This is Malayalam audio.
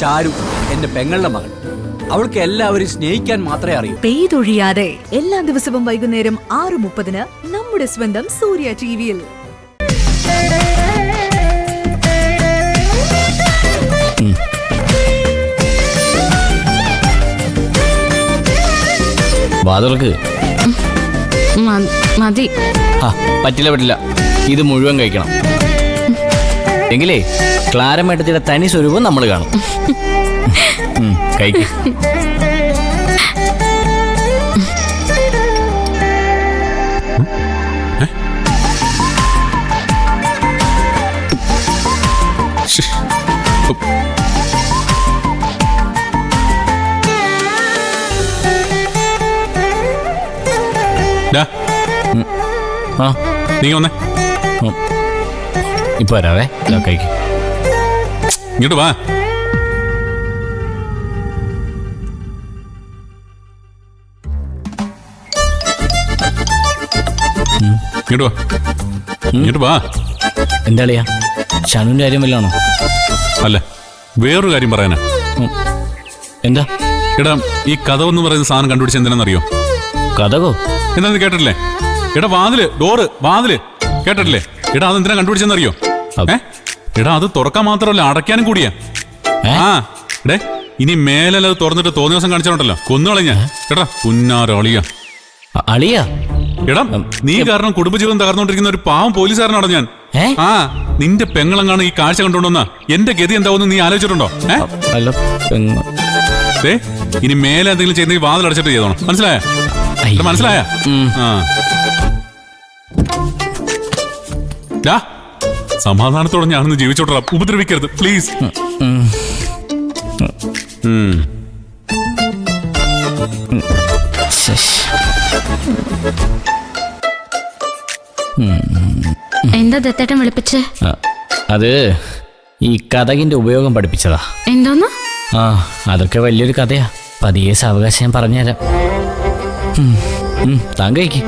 ചാരു എന്റെ പെങ്ങളുടെ മകൾ. അവൾക്ക് എല്ലാവരും സ്നേഹിക്കാൻ മാത്രമേ അറിയൂ. പെയ്തൊഴിയാതെ എല്ലാ ദിവസവും വൈകുന്നേരം 6:30 നമ്മുടെ സ്വന്തം സൂര്യ ടിവിയിൽ. വാതർക്ക് മതി. പറ്റില്ല, ഇത് മുഴുവൻ കഴിക്കണം. എങ്കിലേ ക്ലാരമേട്ടത്തിയുടെ തനി സ്വരൂപം നമ്മൾ കാണും. കഴിക്കും. നീ വന്നേ, ഇപ്പൊ വരാവേ. കഴിക്കും. ഇങ്ങോട്ട് വാ. ഇങ്ങോട്ട് വാ, ഇങ്ങോട്ട് വാ. എന്താ കളിയാ? ഷാനുവിന്റെ കാര്യം വല്ലാണോ? അല്ല, വേറൊരു കാര്യം പറയാനാ. എന്താ? എടാ, ഈ കഥവെന്ന് പറയുന്ന സാധനം കണ്ടുപിടിച്ച എന്തിനാണെന്നറിയോ? കഥകോ? എന്താ കേട്ടിട്ടില്ലേ? എടാ, വാതില് കേട്ടിട്ടില്ലേ? എടാ, അതെന്തിനാ കണ്ടുപിടിച്ചെന്നറിയോ? എടാ, അത് തുറക്കാൻ മാത്രമല്ല, അടയ്ക്കാനും കൂടിയാ. എടേ, ഇനി മേലത് തുറന്നിട്ട് തോന്നിയ ദിവസം കാണിച്ചോണ്ടല്ലോ, കൊന്നുകളഞ്ഞ. എടാ, പുന്നാരളിയ അളിയാ. എടാ, നീ കാരണം കുടുംബജീവിതം തകർന്നുകൊണ്ടിരിക്കുന്ന ഒരു പാവം പോലീസുകാരനാണ് ഞാൻ. നിന്റെ പെങ്ങളെങ്ങാണ് ഈ കാഴ്ച കണ്ടുകൊണ്ടുവന്ന എന്റെ ഗതി എന്താവുന്ന നീ ആലോചിച്ചിട്ടുണ്ടോ? ഇനി മേലെ എന്തെങ്കിലും ചെയ്യുന്ന വാതിൽ അടച്ചിട്ട് ചെയ്തോണം. മനസ്സിലായ? സമാധാനത്തോടെ ഞാനൊന്ന് ജീവിച്ചോട്ടാ, ഉപദ്രവിക്കരുത് പ്ലീസ്. എന്താ ദത്തേട്ടൻ വിളിപ്പിച്ചേ? അത് ഈ കഥകിന്റെ ഉപയോഗം പഠിപ്പിച്ചതാ. എന്തോന്ന്? അതൊക്കെ വലിയൊരു കഥയാ. പതിയെ സാവകാശം ഞാൻ പറഞ്ഞുതരാം. താൻ കഴിക്ക്.